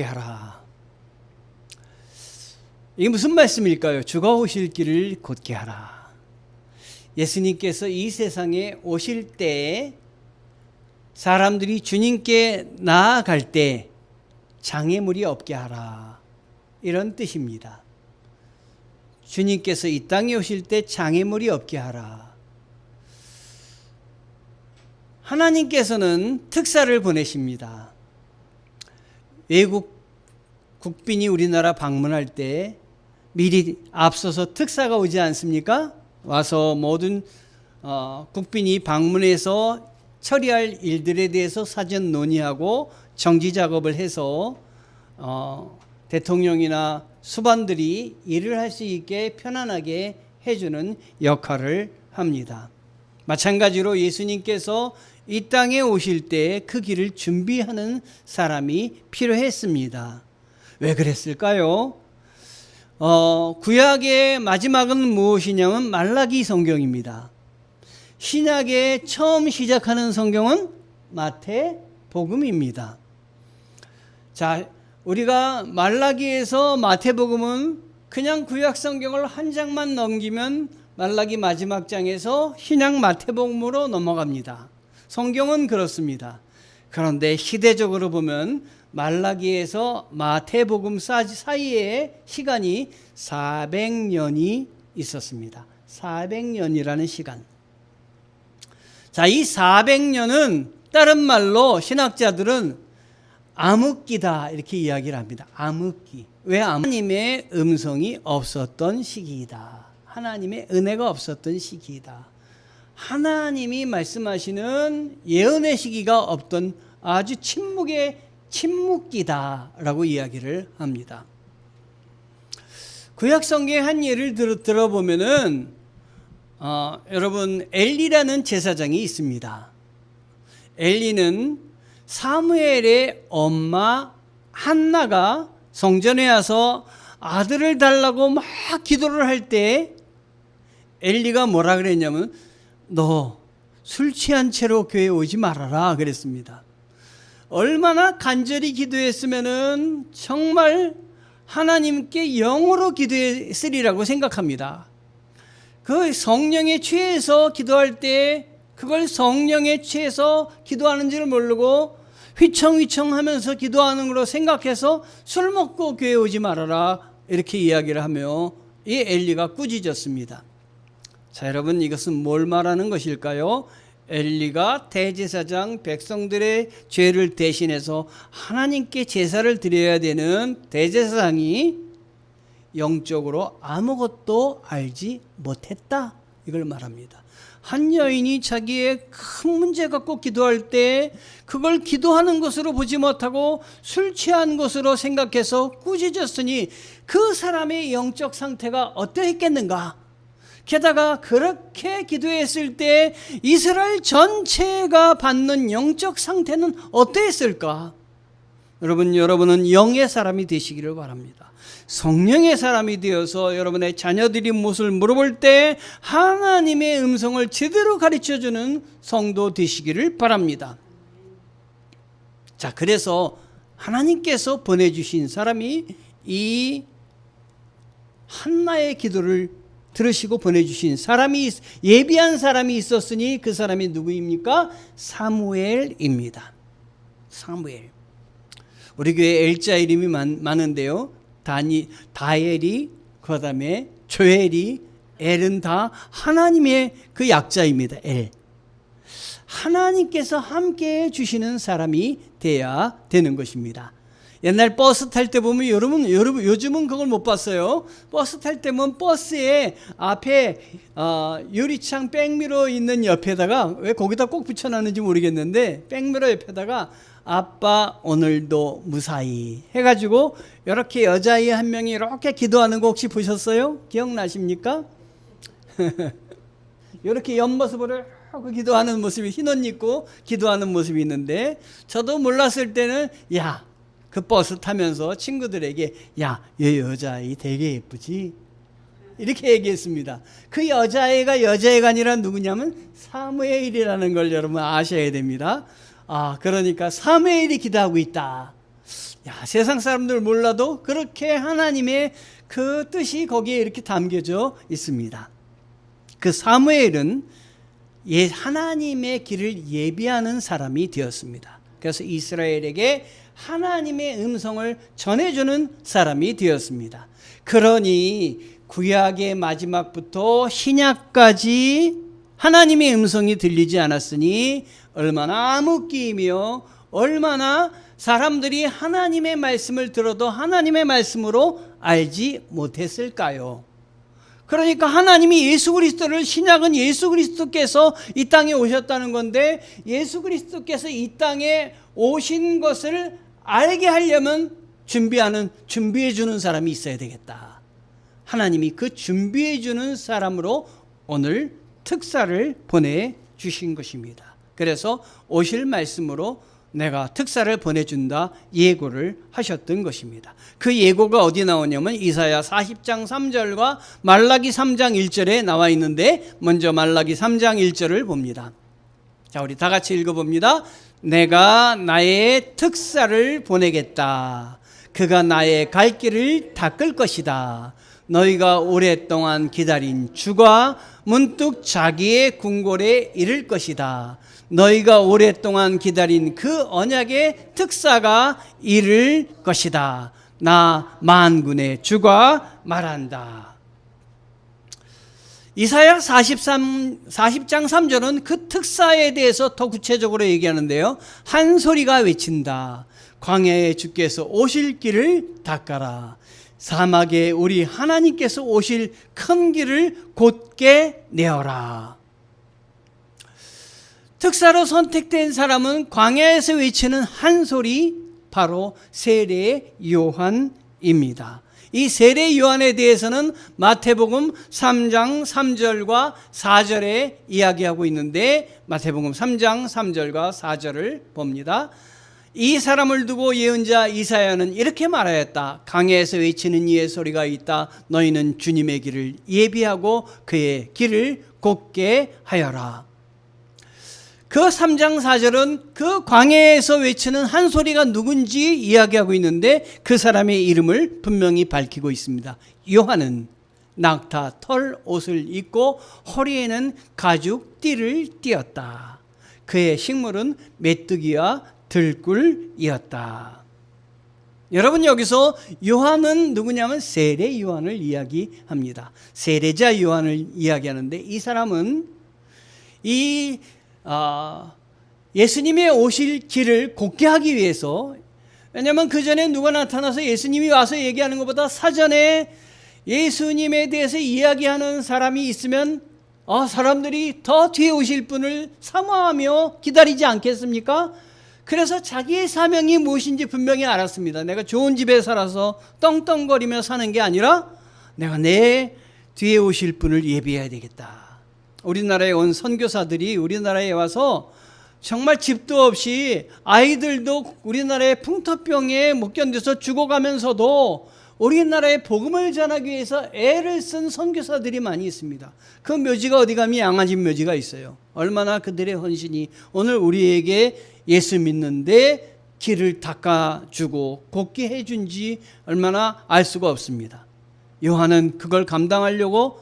하라. 이게 무슨 말씀일까요? 주가 오실 길을 곧게 하라. 예수님께서 이 세상에 오실 때 사람들이 주님께 나아갈 때 장애물이 없게 하라, 이런 뜻입니다. 주님께서 이 땅에 오실 때 장애물이 없게 하라. 하나님께서는 특사를 보내십니다. 외국 국빈이 우리나라 방문할 때 미리 앞서서 특사가 오지 않습니까? 와서 모든 국빈이 방문해서 처리할 일들에 대해서 사전 논의하고 정지 작업을 해서 대통령이나 수반들이 일을 할 수 있게 편안하게 해주는 역할을 합니다. 마찬가지로 예수님께서 이 땅에 오실 때 그 길을 준비하는 사람이 필요했습니다. 왜 그랬을까요? 구약의 마지막은 무엇이냐면 말라기 성경입니다. 신약에 처음 시작하는 성경은 마태복음입니다. 자, 우리가 말라기에서 마태복음은 그냥 구약 성경을 한 장만 넘기면 말라기 마지막 장에서 신약 마태복음으로 넘어갑니다. 성경은 그렇습니다. 그런데 시대적으로 보면 말라기에서 마태복음 사이에 시간이 400년이 있었습니다. 400년이라는 시간. 자, 이 400년은 다른 말로 신학자들은 암흑기다, 이렇게 이야기를 합니다. 암흑기. 왜? 하나님의 음성이 없었던 시기이다. 하나님의 은혜가 없었던 시기이다. 하나님이 말씀하시는 예언의 시기가 없던 아주 침묵기다라고 이야기를 합니다. 구약 성경의 한 예를 들어보면은 여러분, 엘리라는 제사장이 있습니다. 엘리는 사무엘의 엄마 한나가 성전에 와서 아들을 달라고 막 기도를 할 때 엘리가 뭐라 그랬냐면, 너 술 취한 채로 교회에 오지 말아라 그랬습니다. 얼마나 간절히 기도했으면은 정말 하나님께 영으로 기도했으리라고 생각합니다. 그 성령에 취해서 기도할 때 그걸 성령에 취해서 기도하는 줄 모르고 휘청휘청 하면서 기도하는 걸로 생각해서 술 먹고 교회 오지 말아라, 이렇게 이야기를 하며 이 엘리가 꾸짖었습니다. 자, 여러분, 이것은 뭘 말하는 것일까요? 엘리가 대제사장 백성들의 죄를 대신해서 하나님께 제사를 드려야 되는 대제사장이 영적으로 아무것도 알지 못했다, 이걸 말합니다. 한 여인이 자기의 큰 문제 갖고 기도할 때 그걸 기도하는 것으로 보지 못하고 술 취한 것으로 생각해서 꾸짖었으니 그 사람의 영적 상태가 어떠했겠는가? 게다가 그렇게 기도했을 때 이스라엘 전체가 받는 영적 상태는 어떠했을까? 여러분은 영의 사람이 되시기를 바랍니다. 성령의 사람이 되어서 여러분의 자녀들이 무엇을 물어볼 때 하나님의 음성을 제대로 가르쳐주는 성도 되시기를 바랍니다. 자, 그래서 하나님께서 보내주신 사람이 이 한나의 기도를 들으시고 보내주신 사람이, 예비한 사람이 있었으니 그 사람이 누구입니까? 사무엘입니다. 사무엘. 우리 교회 엘자 이름이 많은데요. 다엘이, 그 다음에 조엘이, 엘은 다 하나님의 그 약자입니다. 엘. 하나님께서 함께 해주시는 사람이 돼야 되는 것입니다. 옛날 버스 탈 때 보면 여러분 요즘은 그걸 못 봤어요. 버스 탈 때 보면 버스에 앞에 유리창 백미러 있는 옆에다가, 왜 거기다 꼭 붙여놨는지 모르겠는데, 백미러 옆에다가 아빠 오늘도 무사히 해가지고 이렇게 여자아이 한 명이 이렇게 기도하는 거 혹시 보셨어요? 기억나십니까? 이렇게 옆모습으로 기도하는 모습이, 흰옷 입고 기도하는 모습이 있는데, 저도 몰랐을 때는 그 버스 타면서 친구들에게 야, 얘 여자아이 되게 예쁘지? 이렇게 얘기했습니다. 그 여자애가 아니라 누구냐면 사무엘이라는 걸 여러분 아셔야 됩니다. 그러니까 사무엘이 기도하고 있다. 야, 세상 사람들 몰라도 그렇게 하나님의 그 뜻이 거기에 이렇게 담겨져 있습니다. 그 사무엘은 하나님의 길을 예비하는 사람이 되었습니다. 그래서 이스라엘에게 하나님의 음성을 전해주는 사람이 되었습니다. 그러니 구약의 마지막부터 신약까지 하나님의 음성이 들리지 않았으니 얼마나 암흑기이며 얼마나 사람들이 하나님의 말씀을 들어도 하나님의 말씀으로 알지 못했을까요? 그러니까 하나님이 예수 그리스도를, 신약은 예수 그리스도께서 이 땅에 오셨다는 건데, 예수 그리스도께서 이 땅에 오신 것을 알게 하려면 준비해 주는 사람이 있어야 되겠다. 하나님이 그 준비해 주는 사람으로 오늘 특사를 보내주신 것입니다. 그래서 오실 말씀으로 내가 특사를 보내준다 예고를 하셨던 것입니다. 그 예고가 어디 나오냐면 이사야 40장 3절과 말라기 3장 1절에 나와 있는데, 먼저 말라기 3장 1절을 봅니다. 자, 우리 다 같이 읽어봅니다. 내가 나의 특사를 보내겠다. 그가 나의 갈 길을 닦을 것이다. 너희가 오랫동안 기다린 주가 문득 자기의 궁궐에 이를 것이다. 너희가 오랫동안 기다린 그 언약의 특사가 이를 것이다. 나 만군의 주가 말한다. 이사야 40장 3절은 그 특사에 대해서 더 구체적으로 얘기하는데요. 한 소리가 외친다. 광야에 주께서 오실 길을 닦아라. 사막에 우리 하나님께서 오실 큰 길을 곧게 내어라. 특사로 선택된 사람은 광야에서 외치는 한 소리, 바로 세례 요한입니다. 이 세례 요한에 대해서는 마태복음 3장 3절과 4절에 이야기하고 있는데, 마태복음 3장 3절과 4절을 봅니다. 이 사람을 두고 예언자 이사야는 이렇게 말하였다. 강야에서 외치는 이의 소리가 있다. 너희는 주님의 길을 예비하고 그의 길을 곧게 하여라. 그 3장 4절은 그 광야에서 외치는 한 소리가 누군지 이야기하고 있는데, 그 사람의 이름을 분명히 밝히고 있습니다. 요한은 낙타 털 옷을 입고 허리에는 가죽 띠를 띠었다. 그의 식물은 메뚜기와 들꿀이었다. 여러분, 여기서 요한은 누구냐면 세례 요한을 이야기합니다. 세례자 요한을 이야기하는데, 이 사람은 예수님의 오실 길을 곧게 하기 위해서, 왜냐하면 그 전에 누가 나타나서 예수님이 와서 얘기하는 것보다 사전에 예수님에 대해서 이야기하는 사람이 있으면 사람들이 더 뒤에 오실 분을 사모하며 기다리지 않겠습니까? 그래서 자기의 사명이 무엇인지 분명히 알았습니다. 내가 좋은 집에 살아서 떵떵거리며 사는 게 아니라 내가 내 뒤에 오실 분을 예비해야 되겠다. 우리나라에 온 선교사들이 우리나라에 와서 정말 집도 없이 아이들도 우리나라의 풍토병에 못 견뎌서 죽어가면서도 우리나라에 복음을 전하기 위해서 애를 쓴 선교사들이 많이 있습니다. 그 묘지가 어디 가면 양아진 묘지가 있어요. 얼마나 그들의 헌신이 오늘 우리에게 예수 믿는데 길을 닦아주고 곧게 해준지 얼마나 알 수가 없습니다. 요한은 그걸 감당하려고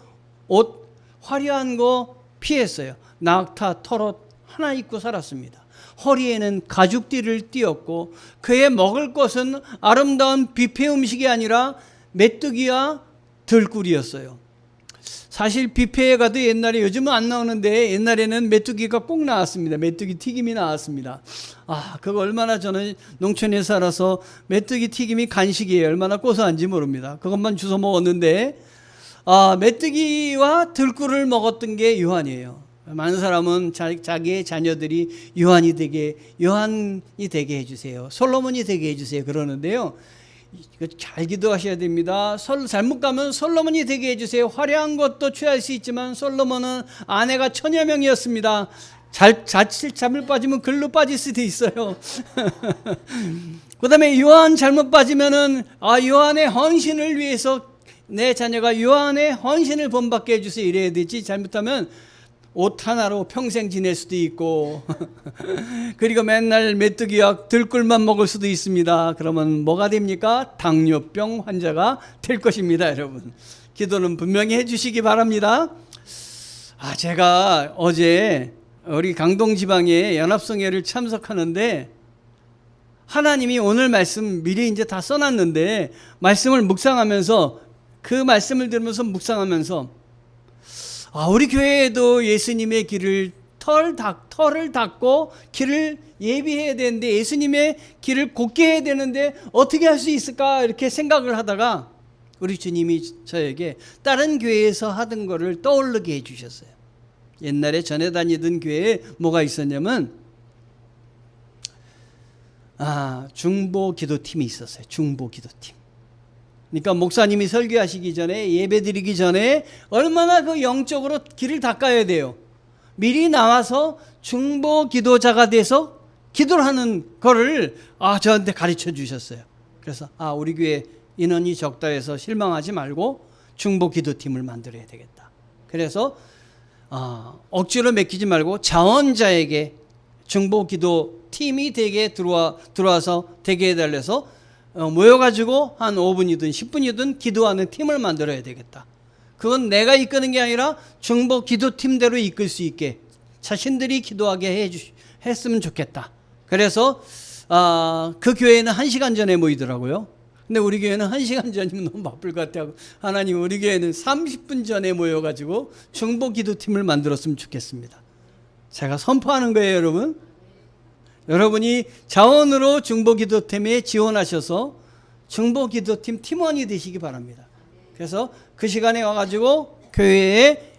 옷 화려한 거 피했어요. 낙타 털옷 하나 입고 살았습니다. 허리에는 가죽띠를 띄었고, 그의 먹을 것은 아름다운 뷔페 음식이 아니라 메뚜기와 들꿀이었어요. 사실 뷔페에 가도 옛날에, 요즘은 안 나오는데 옛날에는 메뚜기가 꼭 나왔습니다. 메뚜기 튀김이 나왔습니다. 그거 얼마나, 저는 농촌에 살아서 메뚜기 튀김이 간식이에요. 얼마나 고소한지 모릅니다. 그것만 주워 먹었는데, 메뚜기와 들꿀을 먹었던 게 요한이에요. 많은 사람은 자기의 자녀들이 요한이 되게 해주세요. 솔로몬이 되게 해주세요. 그러는데요. 잘 기도하셔야 됩니다. 잘못 가면 솔로몬이 되게 해주세요. 화려한 것도 취할 수 있지만 솔로몬은 아내가 1000여 명이었습니다. 자칫 잠을 빠지면 글로 빠질 수도 있어요. 그 다음에 요한 잘못 빠지면은, 요한의 헌신을 위해서 내 자녀가 요한의 헌신을 본받게 해주세요 이래야 되지, 잘못하면 옷 하나로 평생 지낼 수도 있고 그리고 맨날 메뚜기약 들꿀만 먹을 수도 있습니다. 그러면 뭐가 됩니까? 당뇨병 환자가 될 것입니다. 여러분, 기도는 분명히 해주시기 바랍니다. 제가 어제 우리 강동지방에 연합성회를 참석하는데 하나님이 오늘 말씀 미리 이제 다 써놨는데 말씀을 묵상하면서 그 말씀을 들으면서 묵상하면서 우리 교회에도 예수님의 길을 털을 닦고 길을 예비해야 되는데 예수님의 길을 곧게 해야 되는데 어떻게 할 수 있을까 이렇게 생각을 하다가 우리 주님이 저에게 다른 교회에서 하던 거를 떠오르게 해주셨어요. 옛날에 전에 다니던 교회에 뭐가 있었냐면 중보 기도팀이 있었어요. 중보 기도팀. 그러니까 목사님이 설교하시기 전에 예배 드리기 전에 얼마나 그 영적으로 길을 닦아야 돼요. 미리 나와서 중보 기도자가 돼서 기도를 하는 거를 저한테 가르쳐 주셨어요. 그래서 우리 교회 인원이 적다 해서 실망하지 말고 중보 기도팀을 만들어야 되겠다. 그래서 억지로 맡기지 말고 자원자에게 중보 기도 팀이 되게 들어와서 되게 해달래서 모여가지고 한 5분이든 10분이든 기도하는 팀을 만들어야 되겠다. 그건 내가 이끄는 게 아니라 중보 기도팀대로 이끌 수 있게 자신들이 기도하게 했으면 좋겠다. 그래서 그 교회는 1시간 전에 모이더라고요. 근데 우리 교회는 1시간 전이면 너무 바쁠 것 같아요. 하나님, 우리 교회는 30분 전에 모여가지고 중보 기도팀을 만들었으면 좋겠습니다. 제가 선포하는 거예요, 여러분. 여러분이 자원으로 중보기도팀에 지원하셔서 중보기도팀 팀원이 되시기 바랍니다. 그래서 그 시간에 와가지고 교회에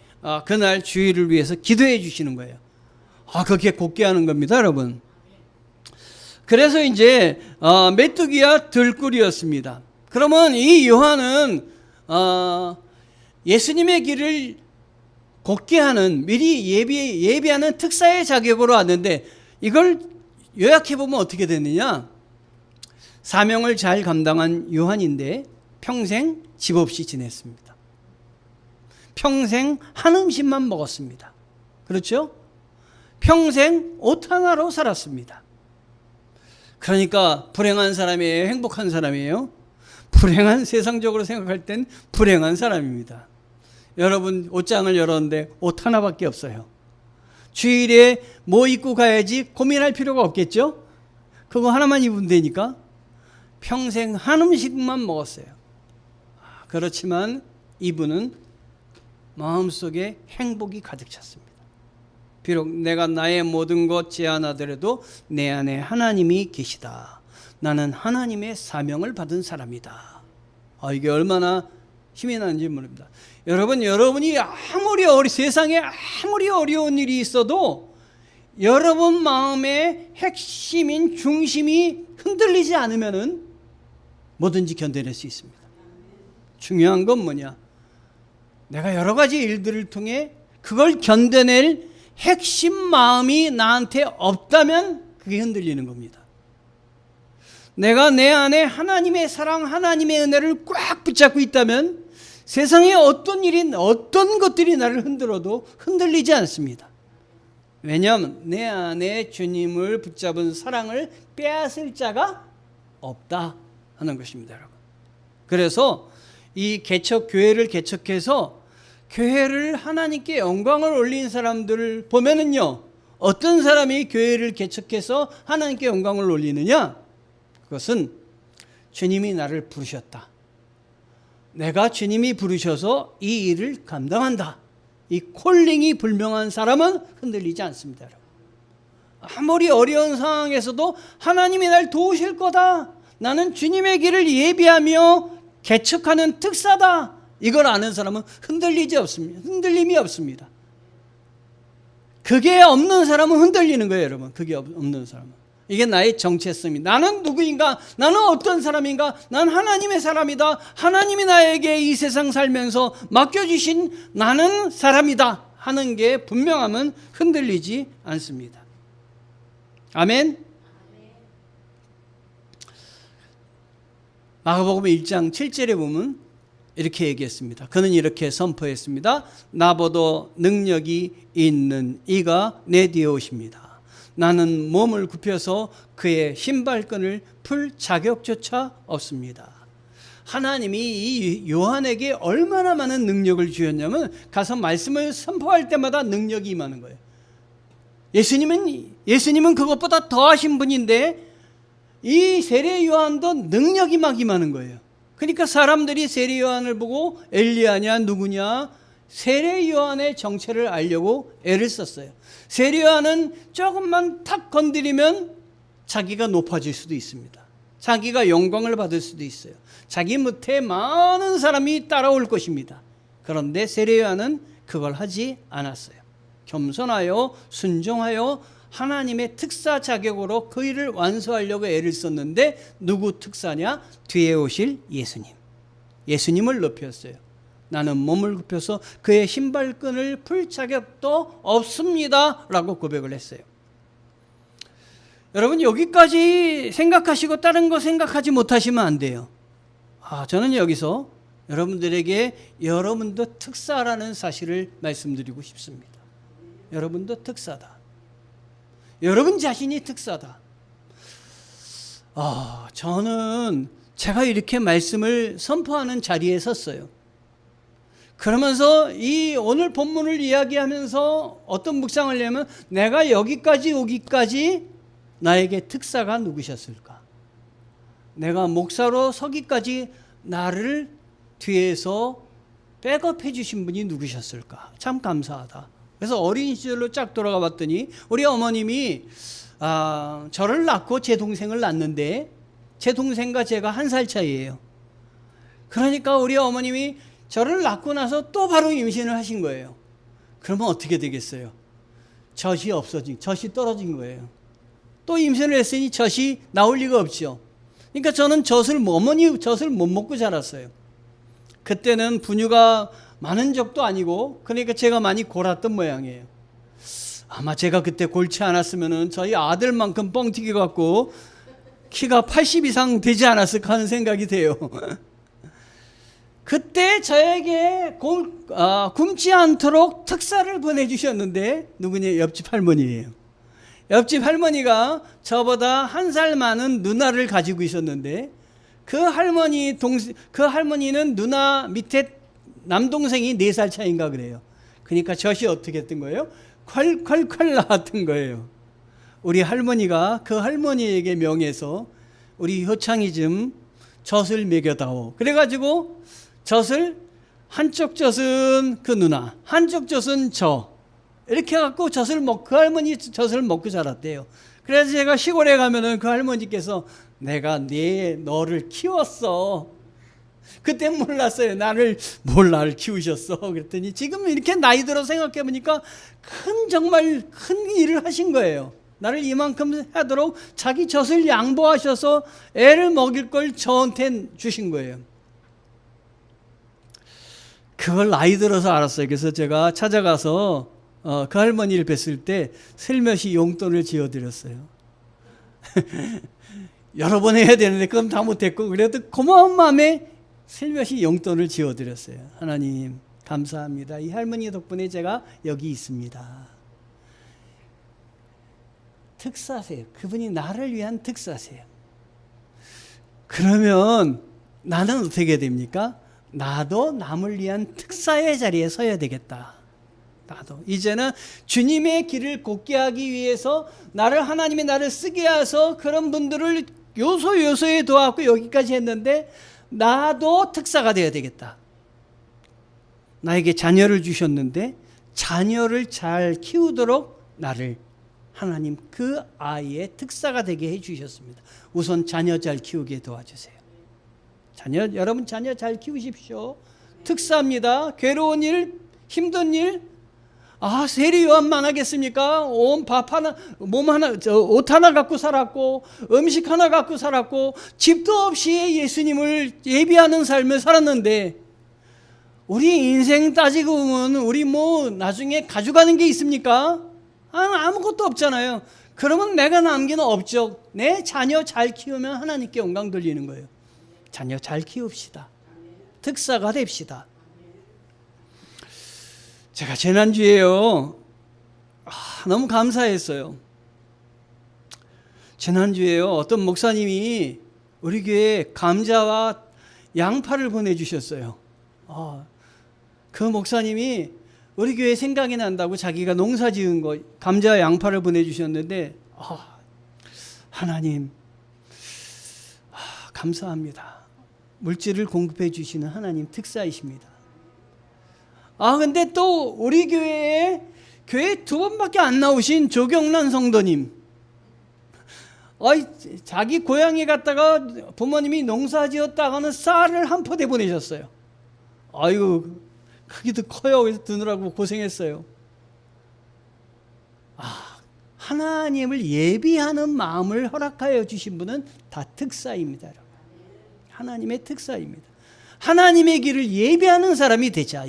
그날 주일을 위해서 기도해 주시는 거예요. 그렇게 곧게 하는 겁니다, 여러분. 그래서 이제 메뚜기와 들꿀이었습니다. 그러면 이 요한은 예수님의 길을 곧게 하는 미리 예비하는 특사의 자격으로 왔는데 이걸 요약해보면 어떻게 됐느냐? 사명을 잘 감당한 요한인데 평생 집 없이 지냈습니다. 평생 한 음식만 먹었습니다. 그렇죠? 평생 옷 하나로 살았습니다. 그러니까 불행한 사람이에요? 행복한 사람이에요? 불행한, 세상적으로 생각할 땐 불행한 사람입니다. 여러분, 옷장을 열었는데 옷 하나밖에 없어요. 주일에 뭐 입고 가야지 고민할 필요가 없겠죠? 그거 하나만 입으면 되니까 평생 한 음식만 먹었어요. 그렇지만 이분은 마음속에 행복이 가득 찼습니다. 비록 내가 나의 모든 것 제한하더라도 내 안에 하나님이 계시다. 나는 하나님의 사명을 받은 사람이다. 이게 얼마나 힘이 나는지 모릅니다. 여러분이 세상에 아무리 어려운 일이 있어도 여러분 마음의 핵심인 중심이 흔들리지 않으면은 뭐든지 견뎌낼 수 있습니다. 중요한 건 뭐냐? 내가 여러 가지 일들을 통해 그걸 견뎌낼 핵심 마음이 나한테 없다면 그게 흔들리는 겁니다. 내가 내 안에 하나님의 사랑, 하나님의 은혜를 꽉 붙잡고 있다면 세상에 어떤 것들이 나를 흔들어도 흔들리지 않습니다. 왜냐하면 내 안에 주님을 붙잡은 사랑을 빼앗을 자가 없다 하는 것입니다, 여러분. 그래서 이 교회를 개척해서 교회를 하나님께 영광을 올린 사람들을 보면은요, 어떤 사람이 교회를 개척해서 하나님께 영광을 올리느냐? 그것은 주님이 나를 부르셨다. 내가 주님이 부르셔서 이 일을 감당한다. 이 콜링이 불명한 사람은 흔들리지 않습니다, 여러분. 아무리 어려운 상황에서도 하나님이 날 도우실 거다. 나는 주님의 길을 예비하며 개척하는 특사다. 이걸 아는 사람은 흔들림이 없습니다. 그게 없는 사람은 흔들리는 거예요, 여러분. 그게 없는 사람은. 이게 나의 정체성입니다. 나는 누구인가? 나는 어떤 사람인가? 난 하나님의 사람이다. 하나님이 나에게 이 세상 살면서 맡겨주신 나는 사람이다 하는 게 분명하면 흔들리지 않습니다. 아멘. 마가복음 1장 7절에 보면 이렇게 얘기했습니다. 그는 이렇게 선포했습니다. 나보다 능력이 있는 이가 내 뒤에 오십니다. 나는 몸을 굽혀서 그의 신발끈을 풀 자격조차 없습니다. 하나님이 이 요한에게 얼마나 많은 능력을 주었냐면 가서 말씀을 선포할 때마다 능력이 임하는 거예요. 예수님은 그것보다 더하신 분인데 이 세례 요한도 능력이 막 임하는 거예요. 그러니까 사람들이 세례 요한을 보고 엘리야냐 누구냐 세례 요한의 정체를 알려고 애를 썼어요. 세례 요한은 조금만 탁 건드리면 자기가 높아질 수도 있습니다. 자기가 영광을 받을 수도 있어요. 자기 밑에 많은 사람이 따라올 것입니다. 그런데 세례 요한은 그걸 하지 않았어요. 겸손하여 순종하여 하나님의 특사 자격으로 그 일을 완수하려고 애를 썼는데 누구 특사냐? 뒤에 오실 예수님. 예수님을 높였어요. 나는 몸을 굽혀서 그의 신발끈을 풀 자격도 없습니다 라고 고백을 했어요. 여러분 여기까지 생각하시고 다른 거 생각하지 못하시면 안 돼요. 저는 여기서 여러분들에게 여러분도 특사라는 사실을 말씀드리고 싶습니다. 여러분도 특사다. 여러분 자신이 특사다. 저는 제가 이렇게 말씀을 선포하는 자리에 섰어요. 그러면서 이 오늘 본문을 이야기하면서 어떤 묵상을 하냐면 내가 여기까지 오기까지 나에게 특사가 누구셨을까? 내가 목사로 서기까지 나를 뒤에서 백업해 주신 분이 누구셨을까? 참 감사하다. 그래서 어린 시절로 쫙 돌아가 봤더니 우리 어머님이 저를 낳고 제 동생을 낳는데 제 동생과 제가 1살 차이예요. 그러니까 우리 어머님이 저를 낳고 나서 또 바로 임신을 하신 거예요. 그러면 어떻게 되겠어요? 젖이 떨어진 거예요. 또 임신을 했으니 젖이 나올 리가 없죠. 그러니까 저는 어머니 젖을 못 먹고 자랐어요. 그때는 분유가 많은 적도 아니고 그러니까 제가 많이 골았던 모양이에요. 아마 제가 그때 골치 않았으면 저희 아들만큼 뻥튀기 갖고 키가 80 이상 되지 않았을까 하는 생각이 돼요. 그때 저에게 굶지 않도록 특사를 보내주셨는데 누구냐? 옆집 할머니예요. 옆집 할머니가 저보다 1살 많은 누나를 가지고 있었는데 그 할머니는 누나 밑에 남동생이 4살 차이인가 그래요. 그러니까 젖이 어떻게 했던 거예요? 콸콸콸 나왔던 거예요. 우리 할머니가 그 할머니에게 명해서 우리 효창이 좀 젖을 먹여다오. 그래가지고 젖을 한쪽 젖은 그 누나, 한쪽 젖은 저 이렇게 해갖고 그 할머니 젖을 먹고 자랐대요. 그래서 제가 시골에 가면은 그 할머니께서 내가 너를 키웠어. 그때 몰랐어요. 나를 키우셨어. 그랬더니 지금 이렇게 나이 들어 생각해 보니까 정말 큰 일을 하신 거예요. 나를 이만큼 하도록 자기 젖을 양보하셔서 애를 먹일 걸 저한테 주신 거예요. 그걸 나이 들어서 알았어요. 그래서 제가 찾아가서 그 할머니를 뵀을 때 슬며시 용돈을 지어드렸어요. 여러 번 해야 되는데 그건 다 못했고 그래도 고마운 마음에 슬며시 용돈을 지어드렸어요. 하나님 감사합니다. 이 할머니 덕분에 제가 여기 있습니다. 특사세요. 그분이 나를 위한 특사세요. 그러면 나는 어떻게 됩니까? 나도 남을 위한 특사의 자리에 서야 되겠다. 나도 이제는 주님의 길을 곱게 하기 위해서 하나님이 나를 쓰게 해서 그런 분들을 요소요소에 도와갖고 여기까지 했는데 나도 특사가 되어야 되겠다. 나에게 자녀를 주셨는데 자녀를 잘 키우도록 나를 하나님 그 아이의 특사가 되게 해주셨습니다. 우선 자녀 잘 키우게 도와주세요. 여러분 자녀 잘 키우십시오. 특사입니다. 괴로운 일, 힘든 일, 세례 요한만 하겠습니까? 옷 하나 갖고 살았고 음식 하나 갖고 살았고 집도 없이 예수님을 예비하는 삶을 살았는데 우리 인생 따지고 보면 우리 나중에 가져가는 게 있습니까? 아무것도 없잖아요. 그러면 내가 남기는 업적, 내 자녀 잘 키우면 하나님께 영광 돌리는 거예요. 자녀 잘 키웁시다. 특사가 됩시다. 제가 지난주에요, 너무 감사했어요. 지난주에요, 어떤 목사님이 우리 교회에 감자와 양파를 보내주셨어요. 그 목사님이 우리 교회 생각이 난다고 자기가 농사 지은 거 감자와 양파를 보내주셨는데, 하나님 감사합니다. 물질을 공급해 주시는 하나님 특사이십니다. 근데 또 우리 교회에 교회 2번밖에 안 나오신 조경란 성도님, 자기 고향에 갔다가 부모님이 농사 지었다가는 쌀을 한 포대 보내셨어요. 아이고, 크기도 커요. 그래서 드느라고 고생했어요. 하나님을 예비하는 마음을 허락하여 주신 분은 다 특사입니다. 하나님의 특사입니다. 하나님의 길을 예비하는 사람이 되자.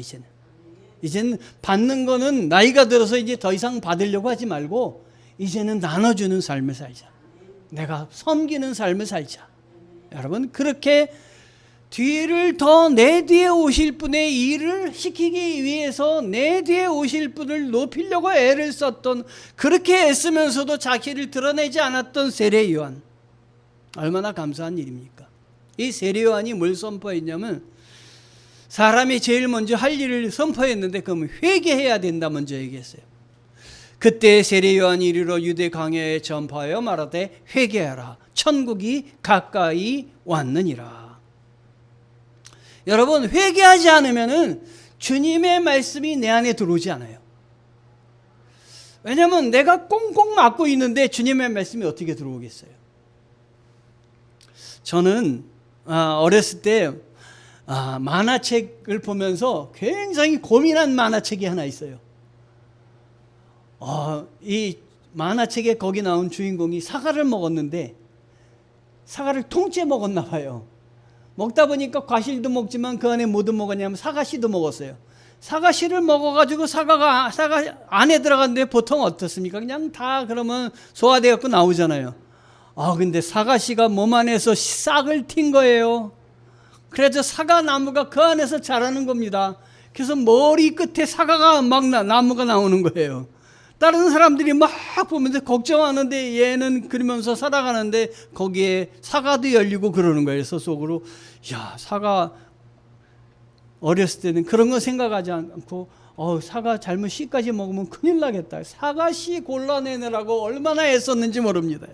이제는 받는 거는 나이가 들어서 이제 더 이상 받으려고 하지 말고 이제는 나눠주는 삶을 살자. 내가 섬기는 삶을 살자. 여러분, 그렇게 뒤를 더 내 뒤에 오실 분의 일을 시키기 위해서 내 뒤에 오실 분을 높이려고 애를 썼던, 그렇게 애쓰면서도 자기를 드러내지 않았던 세례 요한, 얼마나 감사한 일입니까? 이 세례 요한이 뭘 선포했냐면, 사람이 제일 먼저 할 일을 선포했는데 그러면 회개해야 된다 먼저 얘기했어요. 그때 세례 요한이 이르러 유대 광야에 전파하여 말하되 회개하라, 천국이 가까이 왔느니라. 여러분, 회개하지 않으면은 주님의 말씀이 내 안에 들어오지 않아요. 왜냐하면 내가 꽁꽁 막고 있는데 주님의 말씀이 어떻게 들어오겠어요? 저는 어렸을 때 만화책을 보면서 굉장히 고민한 만화책이 하나 있어요. 이 만화책에 거기 나온 주인공이 사과를 먹었는데 사과를 통째 먹었나 봐요. 먹다 보니까 과실도 먹지만 그 안에 뭐도 먹었냐면 사과씨도 먹었어요. 사과씨를 먹어가지고 사과 안에 들어갔는데 보통 어떻습니까? 그냥 다 그러면 소화돼 갖고 나오잖아요. 근데 사과씨가 몸 안에서 싹을 튄 거예요. 그래서 사과나무가 그 안에서 자라는 겁니다. 그래서 머리 끝에 사과가 나무가 나오는 거예요. 다른 사람들이 막 보면서 걱정하는데 얘는 그러면서 살아가는데 거기에 사과도 열리고 그러는 거예요. 그래서 속으로, 사과, 어렸을 때는 그런 거 생각하지 않고 사과 잘못 씨까지 먹으면 큰일 나겠다. 사과 씨 골라내느라고 얼마나 애썼는지 모릅니다.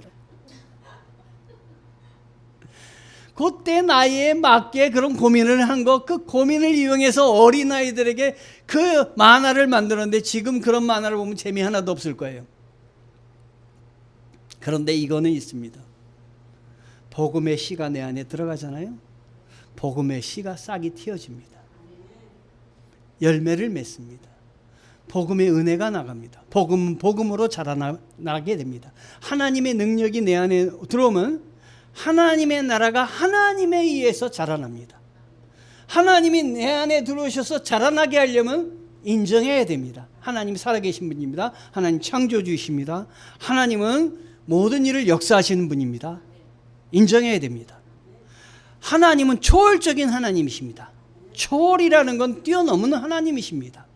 그때 나이에 맞게 그런 고민을 한 거, 그 고민을 이용해서 어린아이들에게 그 만화를 만들었는데 지금 그런 만화를 보면 재미 하나도 없을 거예요. 그런데 이거는 있습니다. 복음의 씨가 내 안에 들어가잖아요. 복음의 씨가 싹이 틔어집니다. 열매를 맺습니다. 복음의 은혜가 나갑니다. 복음으로 자라나게 됩니다. 하나님의 능력이 내 안에 들어오면 하나님의 나라가 하나님에 의해서 자라납니다. 하나님이 내 안에 들어오셔서 자라나게 하려면 인정해야 됩니다. 하나님 살아계신 분입니다. 하나님 창조주이십니다. 하나님은 모든 일을 역사하시는 분입니다. 인정해야 됩니다. 하나님은 초월적인 하나님이십니다. 초월이라는 건 뛰어넘는 하나님이십니다.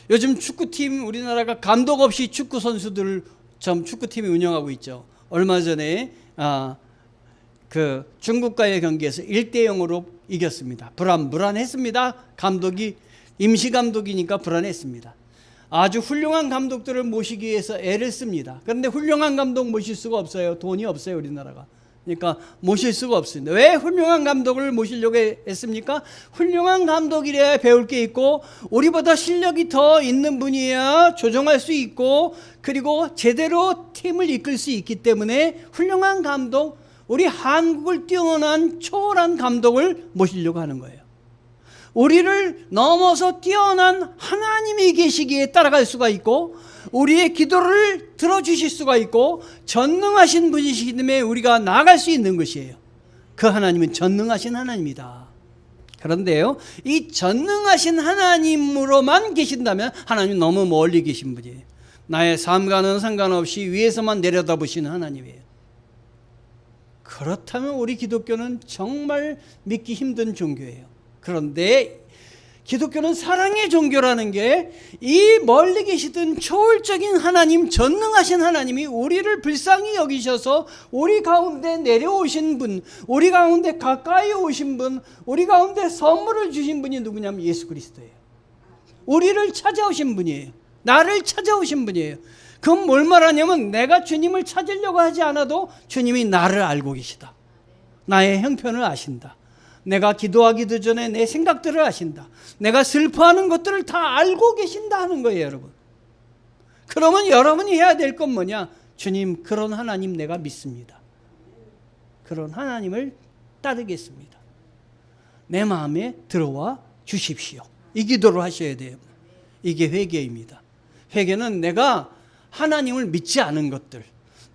요즘 축구팀, 우리나라가 감독 없이 축구 선수들을 축구팀이 운영하고 있죠. 얼마 전에 그 중국과의 경기에서 1대0으로 이겼습니다. 불안했습니다. 감독이 임시 감독이니까 불안했습니다. 아주 훌륭한 감독들을 모시기 위해서 애를 씁니다. 그런데 훌륭한 감독 모실 수가 없어요. 돈이 없어요, 우리나라가. 그러니까 모실 수가 없습니다. 왜 훌륭한 감독을 모시려고 했습니까? 훌륭한 감독이래야 배울 게 있고 우리보다 실력이 더 있는 분이야 조정할 수 있고 그리고 제대로 팀을 이끌 수 있기 때문에 훌륭한 감독, 우리 한국을 뛰어난 초월한 감독을 모시려고 하는 거예요. 우리를 넘어서 뛰어난 하나님이 계시기에 따라갈 수가 있고 우리의 기도를 들어주실 수가 있고 전능하신 분이시기 때문에 우리가 나아갈 수 있는 것이에요. 그 하나님은 전능하신 하나님이다. 그런데요, 이 전능하신 하나님으로만 계신다면 하나님 너무 멀리 계신 분이에요. 나의 삶과는 상관없이 위에서만 내려다보시는 하나님이에요. 그렇다면 우리 기독교는 정말 믿기 힘든 종교예요. 그런데 기독교는 사랑의 종교라는 게 이 멀리 계시던 초월적인 하나님, 전능하신 하나님이 우리를 불쌍히 여기셔서 우리 가운데 내려오신 분, 우리 가운데 가까이 오신 분, 우리 가운데 선물을 주신 분이 누구냐면 예수 그리스도예요. 우리를 찾아오신 분이에요. 나를 찾아오신 분이에요. 그건 뭘 말하냐면 내가 주님을 찾으려고 하지 않아도 주님이 나를 알고 계시다. 나의 형편을 아신다. 내가 기도하기도 전에 내 생각들을 아신다. 내가 슬퍼하는 것들을 다 알고 계신다 하는 거예요, 여러분. 그러면 여러분이 해야 될 건 뭐냐? 주님, 그런 하나님 내가 믿습니다. 그런 하나님을 따르겠습니다. 내 마음에 들어와 주십시오. 이 기도를 하셔야 돼요. 이게 회개입니다. 회개는 내가 하나님을 믿지 않은 것들,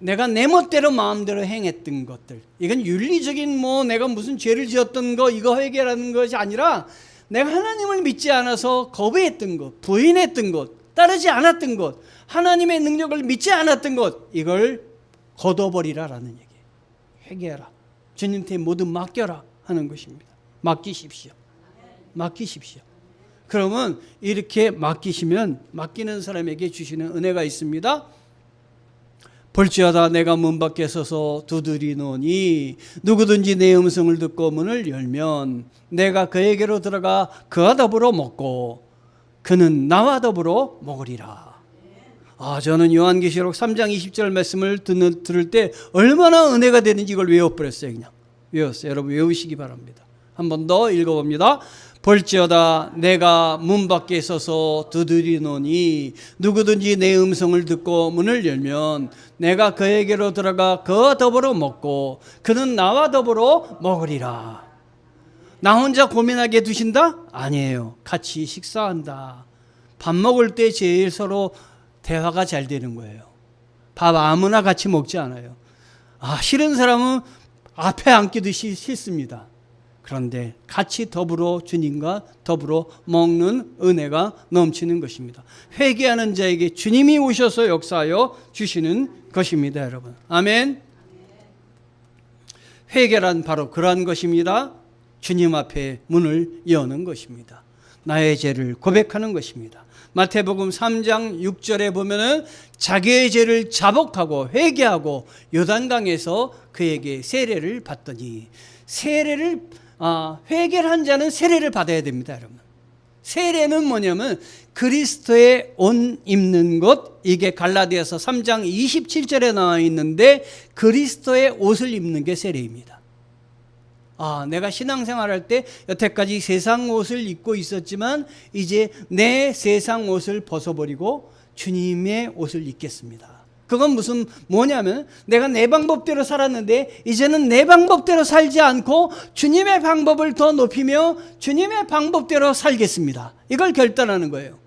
내가 내 멋대로 마음대로 행했던 것들, 이건 윤리적인 내가 무슨 죄를 지었던 거 이거 회개라는 것이 아니라 내가 하나님을 믿지 않아서 거부했던 것, 부인했던 것, 따르지 않았던 것, 하나님의 능력을 믿지 않았던 것, 이걸 걷어버리라라는 얘기예요. 회개하라. 주님께 모두 맡겨라 하는 것입니다. 맡기십시오. 맡기십시오. 그러면 이렇게 맡기시면 맡기는 사람에게 주시는 은혜가 있습니다. 볼지어다 내가 문 밖에 서서 두드리노니 누구든지 내 음성을 듣고 문을 열면 내가 그에게로 들어가 그와 더불어 먹고 그는 나와 더불어 먹으리라. 저는 요한계시록 3장 20절 말씀을 들을 때 얼마나 은혜가 되는지 이걸 외워버렸어요. 그냥 외웠어요. 여러분 외우시기 바랍니다. 한 번 더 읽어봅니다. 볼지어다 내가 문 밖에 서서 두드리노니 누구든지 내 음성을 듣고 문을 열면 내가 그에게로 들어가 그와 더불어 먹고 그는 나와 더불어 먹으리라. 나 혼자 고민하게 두신다? 아니에요. 같이 식사한다. 밥 먹을 때 제일 서로 대화가 잘 되는 거예요. 밥 아무나 같이 먹지 않아요. 싫은 사람은 앞에 앉기도 싫습니다. 그런데 같이 더불어 주님과 더불어 먹는 은혜가 넘치는 것입니다. 회개하는 자에게 주님이 오셔서 역사하여 주시는 것입니다, 여러분. 아멘. 회개란 바로 그러한 것입니다. 주님 앞에 문을 여는 것입니다. 나의 죄를 고백하는 것입니다. 마태복음 3장 6절에 보면은 자기의 죄를 자복하고 회개하고 요단강에서 그에게 세례를 받더니 회개를 한 자는 세례를 받아야 됩니다, 여러분. 세례는 뭐냐면 그리스도의 옷 입는 것, 이게 갈라디아서 3장 27절에 나와 있는데 그리스도의 옷을 입는 게 세례입니다. 내가 신앙생활할 때 여태까지 세상 옷을 입고 있었지만 이제 내 세상 옷을 벗어버리고 주님의 옷을 입겠습니다. 그건 뭐냐면 내가 내 방법대로 살았는데 이제는 내 방법대로 살지 않고 주님의 방법을 더 높이며 주님의 방법대로 살겠습니다. 이걸 결단하는 거예요.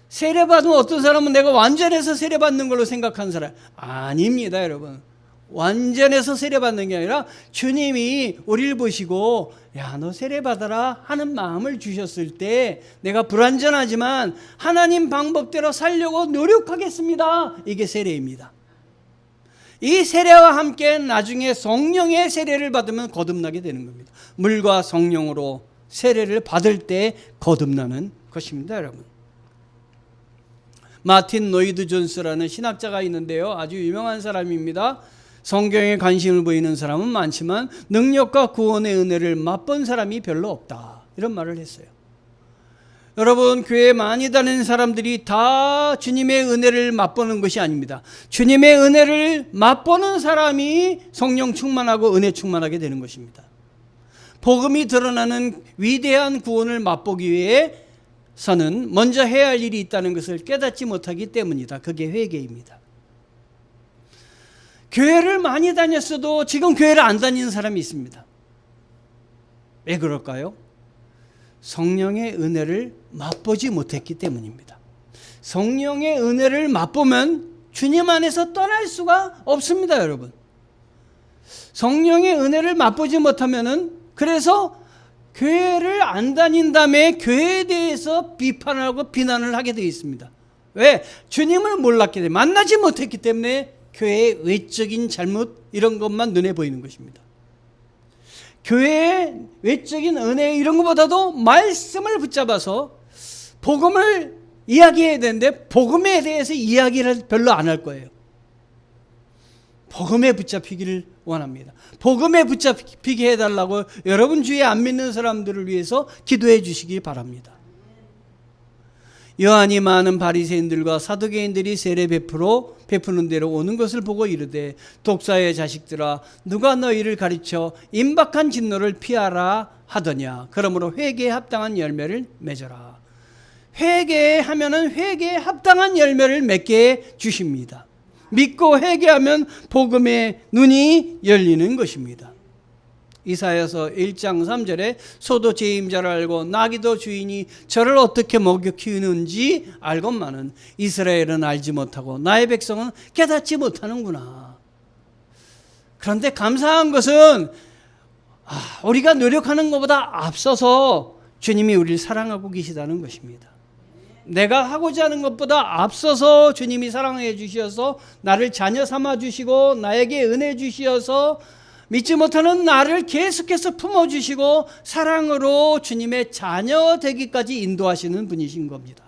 세례받으면 어떤 사람은 내가 완전해서 세례받는 걸로 생각하는 사람 아닙니다, 여러분. 완전해서 세례받는 게 아니라 주님이 우리를 보시고 너 세례받아라 하는 마음을 주셨을 때 내가 불완전하지만 하나님 방법대로 살려고 노력하겠습니다. 이게 세례입니다. 이 세례와 함께 나중에 성령의 세례를 받으면 거듭나게 되는 겁니다. 물과 성령으로 세례를 받을 때 거듭나는 것입니다, 여러분. 마틴 노이드 존스라는 신학자가 있는데요. 아주 유명한 사람입니다. 성경에 관심을 보이는 사람은 많지만 능력과 구원의 은혜를 맛본 사람이 별로 없다, 이런 말을 했어요. 여러분, 교회 많이 다니는 사람들이 다 주님의 은혜를 맛보는 것이 아닙니다. 주님의 은혜를 맛보는 사람이 성령 충만하고 은혜 충만하게 되는 것입니다. 복음이 드러나는 위대한 구원을 맛보기 위해서는 먼저 해야 할 일이 있다는 것을 깨닫지 못하기 때문이다. 그게 회개입니다. 교회를 많이 다녔어도 지금 교회를 안 다니는 사람이 있습니다. 왜 그럴까요? 성령의 은혜를 맛보지 못했기 때문입니다. 성령의 은혜를 맛보면 주님 안에서 떠날 수가 없습니다, 여러분. 성령의 은혜를 맛보지 못하면은 그래서 교회를 안 다닌 다음에 교회에 대해서 비판하고 비난을 하게 되어 있습니다. 왜? 주님을 몰랐기 때문에, 만나지 못했기 때문에 교회의 외적인 잘못 이런 것만 눈에 보이는 것입니다. 교회의 외적인 은혜 이런 것보다도 말씀을 붙잡아서 복음을 이야기해야 되는데 복음에 대해서 이야기를 별로 안 할 거예요. 복음에 붙잡히기를 원합니다. 복음에 붙잡히게 해달라고 여러분 주위에 안 믿는 사람들을 위해서 기도해 주시기 바랍니다. 요한이 많은 바리새인들과 사두개인들이 세례 베푸는 대로 오는 것을 보고 이르되 독사의 자식들아 누가 너희를 가르쳐 임박한 진노를 피하라 하더냐. 그러므로 회개에 합당한 열매를 맺어라. 회개하면은 회개에 합당한 열매를 맺게 해 주십니다. 믿고 회개하면 복음의 눈이 열리는 것입니다. 이사야서 1장 3절에 소도 제 임자를 알고 나귀도 주인이 저를 어떻게 먹여 키우는지 알건만은 이스라엘은 알지 못하고 나의 백성은 깨닫지 못하는구나. 그런데 감사한 것은 우리가 노력하는 것보다 앞서서 주님이 우리를 사랑하고 계시다는 것입니다. 내가 하고자 하는 것보다 앞서서 주님이 사랑해 주셔서 나를 자녀 삼아 주시고 나에게 은혜 주시어서 믿지 못하는 나를 계속해서 품어주시고 사랑으로 주님의 자녀 되기까지 인도하시는 분이신 겁니다.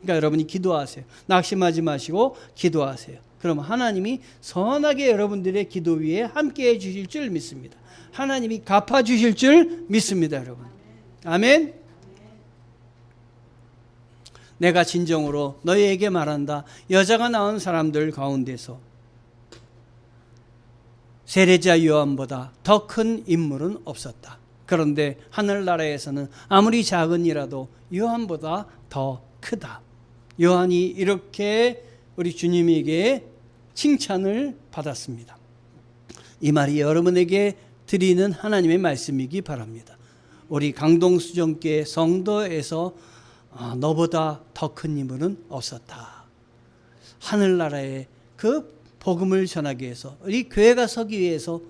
그러니까 여러분이 기도하세요. 낙심하지 마시고 기도하세요. 그럼 하나님이 선하게 여러분들의 기도 위에 함께해 주실 줄 믿습니다. 하나님이 갚아주실 줄 믿습니다. 여러분. 아멘. 내가 진정으로 너희에게 말한다. 여자가 낳은 사람들 가운데서 세례자 요한보다 더 큰 인물은 없었다. 그런데 하늘나라에서는 아무리 작은 이라도 요한보다 더 크다. 요한이 이렇게 우리 주님에게 칭찬을 받았습니다. 이 말이 여러분에게 드리는 하나님의 말씀이기 바랍니다. 우리 강동수정교회 성도에서 너보다 더 큰 인물은 없었다. 하늘나라에 그 복음을 전하기 위해서 우리 교회가 서기 위해서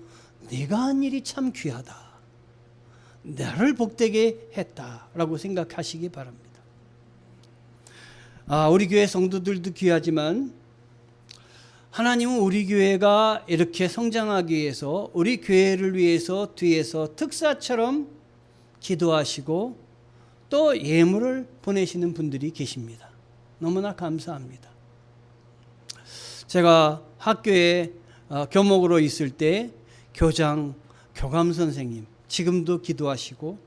네가 한 일이 참 귀하다. 나를 복되게 했다라고 생각하시기 바랍니다. 우리 교회 성도들도 귀하지만 하나님은 우리 교회가 이렇게 성장하기 위해서 우리 교회를 위해서 뒤에서 특사처럼 기도하시고 또 예물을 보내시는 분들이 계십니다. 너무나 감사합니다. 제가 학교에 교목으로 있을 때 교장, 교감 선생님 지금도 기도하시고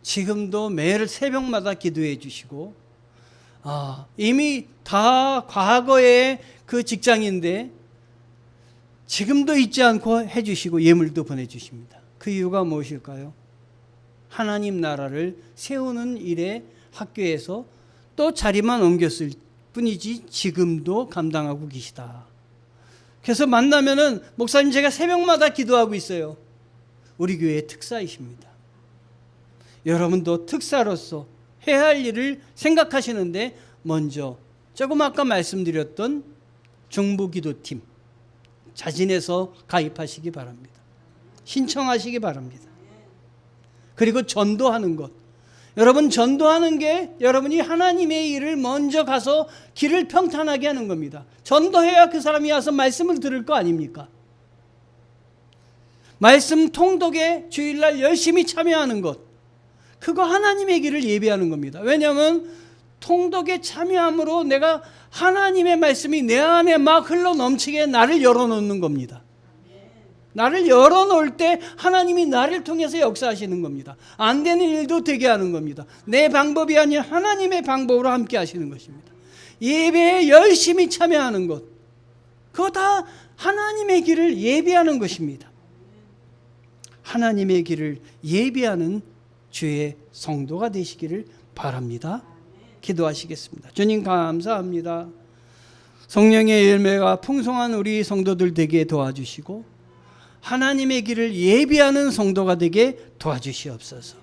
지금도 매일 새벽마다 기도해 주시고 이미 다 과거의 그 직장인데 지금도 잊지 않고 해 주시고 예물도 보내주십니다. 그 이유가 무엇일까요? 하나님 나라를 세우는 일에 학교에서 또 자리만 옮겼을 뿐이지 지금도 감당하고 계시다. 그래서 만나면은 목사님 제가 새벽마다 기도하고 있어요. 우리 교회의 특사이십니다. 여러분도 특사로서 해야 할 일을 생각하시는데 먼저 조금 아까 말씀드렸던 중부기도팀 자진해서 가입하시기 바랍니다. 신청하시기 바랍니다. 그리고 전도하는 것. 여러분 전도하는 게 여러분이 하나님의 일을 먼저 가서 길을 평탄하게 하는 겁니다. 전도해야 그 사람이 와서 말씀을 들을 거 아닙니까? 말씀 통독에 주일날 열심히 참여하는 것. 그거 하나님의 길을 예비하는 겁니다. 왜냐하면 통독에 참여함으로 내가 하나님의 말씀이 내 안에 막 흘러 넘치게 나를 열어놓는 겁니다. 나를 열어놓을 때 하나님이 나를 통해서 역사하시는 겁니다. 안 되는 일도 되게 하는 겁니다. 내 방법이 아니라 하나님의 방법으로 함께 하시는 것입니다. 예배에 열심히 참여하는 것, 그거 다 하나님의 길을 예비하는 것입니다. 하나님의 길을 예비하는 주의 성도가 되시기를 바랍니다. 기도하시겠습니다. 주님 감사합니다. 성령의 열매가 풍성한 우리 성도들 되게 도와주시고 하나님의 길을 예비하는 성도가 되게 도와주시옵소서.